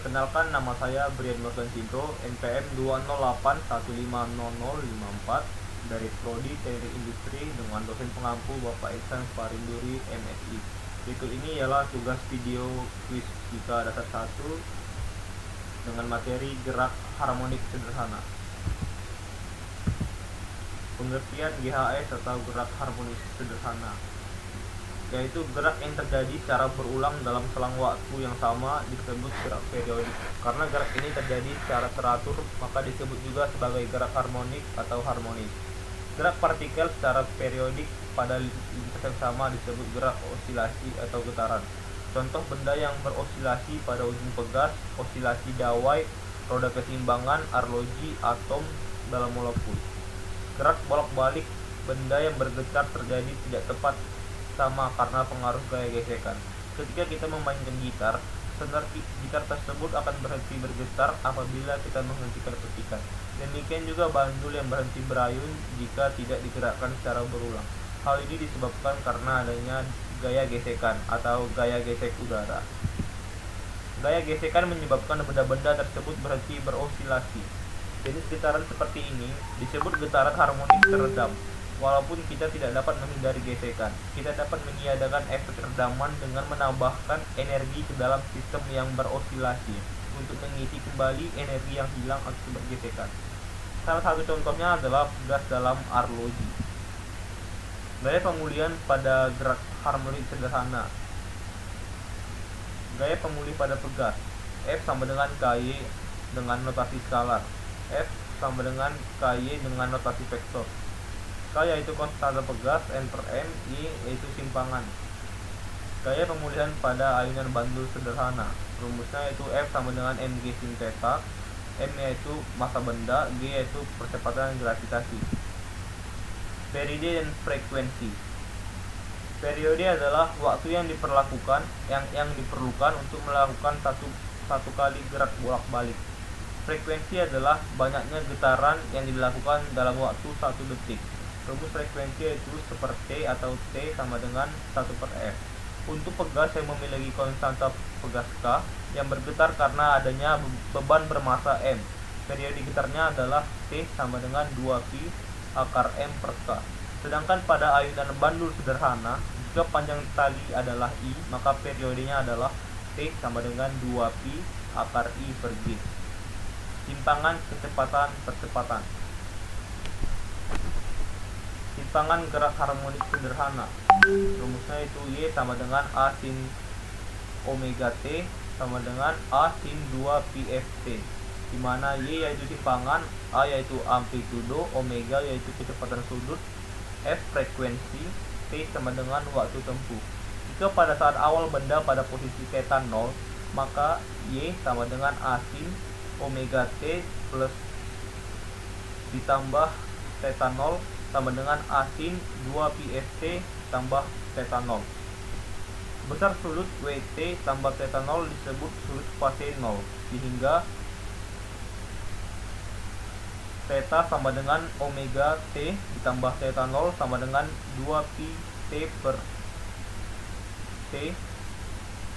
Perkenalkan, nama saya Brian Morgan Cindro, NPM 208150054 dari Prodi Teknik Industri dengan dosen pengampu Bapak Ihsan Farinduri, MSI. Berikut ini ialah tugas video kuis fisika dasar 1 dengan materi gerak harmonik sederhana. Pengertian GHS atau gerak harmonis sederhana, yaitu gerak yang terjadi secara berulang dalam selang waktu yang sama disebut gerak periodik. Karena gerak ini terjadi secara teratur, maka disebut juga sebagai gerak harmonik atau harmonis. Gerak partikel secara periodik pada lintas yang sama disebut gerak osilasi atau getaran. Contoh benda yang berosilasi pada ujung pegas, osilasi dawai, roda keseimbangan, arloji, atom dalam molekul. Gerak bolak-balik benda yang bergetar terjadi tidak tepat sama karena pengaruh gaya gesekan. Ketika kita memainkan gitar, senar gitar tersebut akan berhenti bergetar apabila kita menghentikan petikan. Demikian juga bandul yang berhenti berayun jika tidak digerakkan secara berulang. Hal ini disebabkan karena adanya gaya gesekan atau gaya gesek udara. Gaya gesekan menyebabkan benda-benda tersebut berhenti berosilasi. Jenis getaran seperti ini disebut getaran harmonik teredam. Walaupun kita tidak dapat menghindari gesekan, kita dapat meniadakan efek redaman dengan menambahkan energi ke dalam sistem yang berosilasi untuk mengisi kembali energi yang hilang akibat gesekan. Salah satu contohnya adalah gas dalam arloji. Gaya pemulihan pada gerak harmonik sederhana. Gaya pemulih pada pegas. F sama dengan KY dengan notasi skalar. F sama dengan KY dengan notasi vektor. K yaitu konstanta pegas, N per M, Y yaitu simpangan. Gaya pemulihan pada ayunan bandul sederhana. Rumusnya yaitu F sama dengan mg sin theta, M yaitu massa benda, G yaitu percepatan gravitasi. Periode dan frekuensi. Periode adalah waktu yang diperlukan untuk melakukan satu kali gerak bolak-balik. Frekuensi adalah banyaknya getaran yang dilakukan dalam waktu 1 detik. Rumus frekuensi yaitu seperti T atau T sama dengan 1 per F. Untuk pegas yang memiliki konstanta pegas K yang bergetar karena adanya beban bermassa M, periode getarnya adalah T sama dengan 2pi akar M per K. Sedangkan pada ayunan bandul sederhana, jika panjang tali adalah I, maka periodenya adalah T sama dengan 2pi akar I per G. Simpangan percepatan. Simpangan gerak harmonik sederhana. Rumusnya itu Y sama dengan A sin omega T sama dengan A sin 2 pi Ft, di mana Y yaitu simpangan, A yaitu amplitudo, omega yaitu kecepatan sudut, F frekuensi, T sama dengan waktu tempuh. Jika pada saat awal benda pada posisi theta 0, maka Y sama dengan A sin omega T plus ditambah theta 0 sama dengan A sin 2 pi Ft tambah theta 0. Besar sudut WT tambah theta 0 disebut sudut fase 0, sehingga theta sama dengan omega T ditambah theta 0 sama dengan 2 pi T per T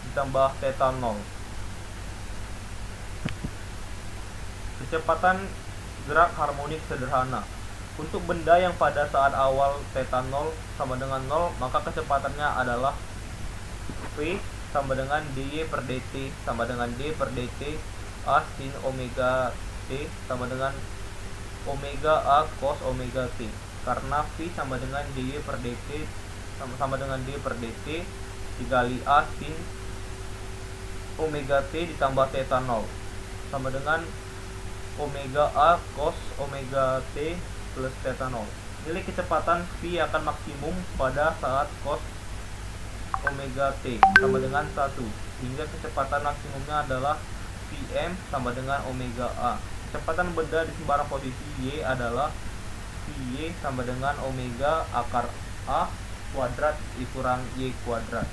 ditambah theta 0. Kecepatan gerak harmonik sederhana. Untuk benda yang pada saat awal theta 0 sama dengan 0, maka kecepatannya adalah V sama dengan dy per dt sama dengan d per dt A sin omega t sama dengan omega A cos omega t. Karena V sama dengan dy per dt sama dengan d per dt dikali A sin omega t ditambah theta 0 sama dengan omega A cos omega t plus theta 0. Nilai kecepatan V akan maksimum pada saat cos omega t sama dengan 1, hingga kecepatan maksimumnya adalah Vm sama dengan omega A. Kecepatan benda di sembarang posisi Y adalah Vy sama dengan omega akar A kuadrat dikurang Y kuadrat.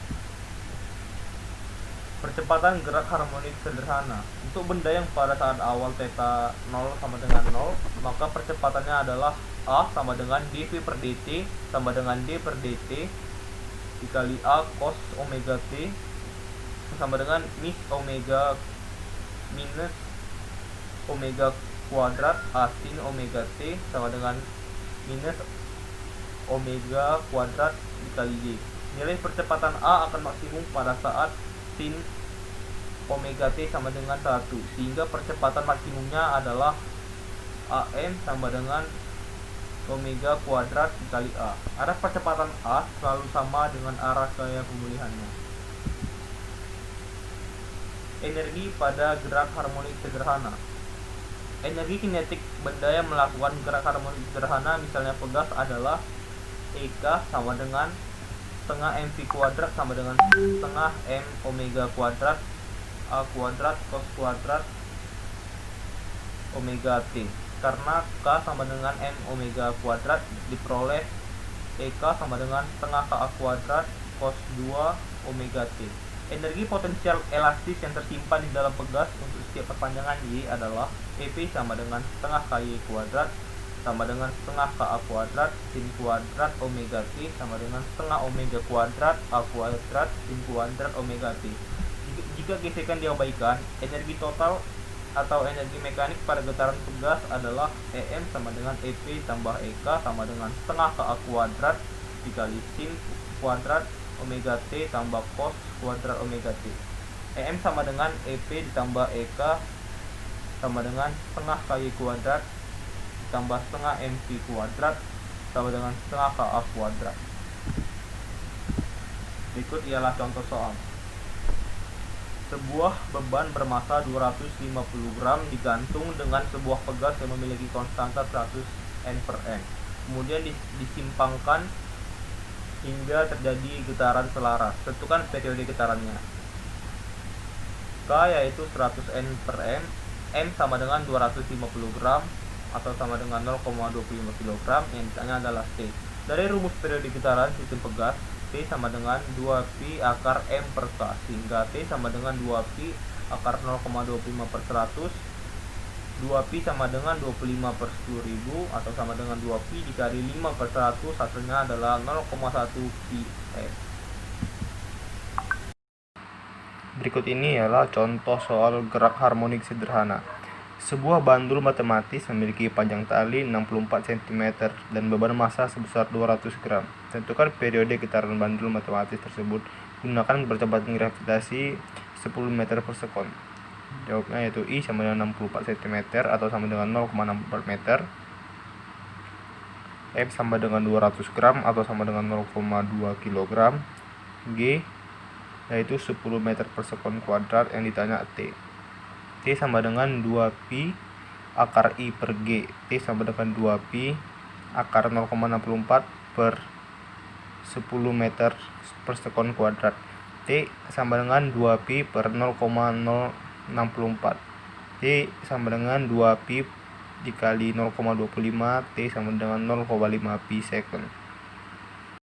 Percepatan gerak harmonik sederhana. Untuk benda yang pada saat awal theta 0 sama dengan 0, maka percepatannya adalah A sama dengan dv per dt sama dengan d per dt dikali A cos omega t sama dengan mis omega minus omega kuadrat A sin omega T sama dengan minus omega kuadrat dikali Y. Nilai percepatan A akan maksimum pada saat sin omega T sama dengan 1, sehingga percepatan maksimumnya adalah AM sama dengan omega kuadrat dikali A. Arah percepatan A selalu sama dengan arah gaya pemulihannya. Energi pada gerak harmonik sederhana. Energi kinetik benda yang melakukan gerak harmonik sederhana, misalnya pegas, adalah EK sama dengan setengah mv kuadrat sama dengan setengah m omega kuadrat A kuadrat cos kuadrat omega T. Karena K sama dengan m omega kuadrat, diperoleh EK sama dengan setengah KA kuadrat cos 2 omega T. Energi potensial elastis yang tersimpan di dalam pegas untuk setiap perpanjangan Y adalah EP sama dengan setengah KY kuadrat sama dengan setengah KA kuadrat sin kuadrat omega T sama dengan setengah omega kuadrat A kuadrat sin kuadrat omega T. Jika gesekan diabaikan, energi total atau energi mekanik pada getaran pegas adalah EM sama dengan EP tambah EK sama dengan setengah KA kuadrat dikali sin kuadrat omega T tambah cos kuadrat omega T. EM sama dengan EP ditambah EK sama dengan setengah KY kuadrat ditambah setengah mv kuadrat sama dengan setengah KA kuadrat. Berikut ialah contoh soal. Sebuah beban bermasa 250 gram digantung dengan sebuah pegas yang memiliki konstanta 100 N/m. Kemudian disimpangkan hingga terjadi getaran selaras. Tentukan periode getarannya. K yaitu 100 N/m, M sama dengan 250 gram atau sama dengan 0,25 kg. Yang ditanya adalah T. Dari rumus periode getaran sistem pegas, T sama dengan 2pi akar M per K, sehingga T sama dengan 2pi akar 0,25 per 100, 2pi sama dengan 25 per 10.000 atau sama dengan 2pi dikali 5 per 100, hasilnya adalah 0,1 pi S. Berikut ini ialah contoh soal gerak harmonik sederhana. Sebuah bandul matematis memiliki panjang tali 64 cm dan beban massa sebesar 200 gram. Tentukan periode getaran bandul matematis tersebut gunakan percepatan gravitasi 10 meter per sekon. Jawabnya yaitu I sama dengan 64 cm atau sama dengan 0,64 meter. M sama dengan 200 gram atau sama dengan 0,2 kg. G yaitu 10 meter per sekon kuadrat, yang ditanya T. T sama dengan 2pi akar I per G. T sama dengan 2pi akar 0,64 per 10 meter per sekon kuadrat. T sama dengan 2pi per 0,064. T sama dengan 2pi dikali 0,25. T sama dengan 0,5 pi second.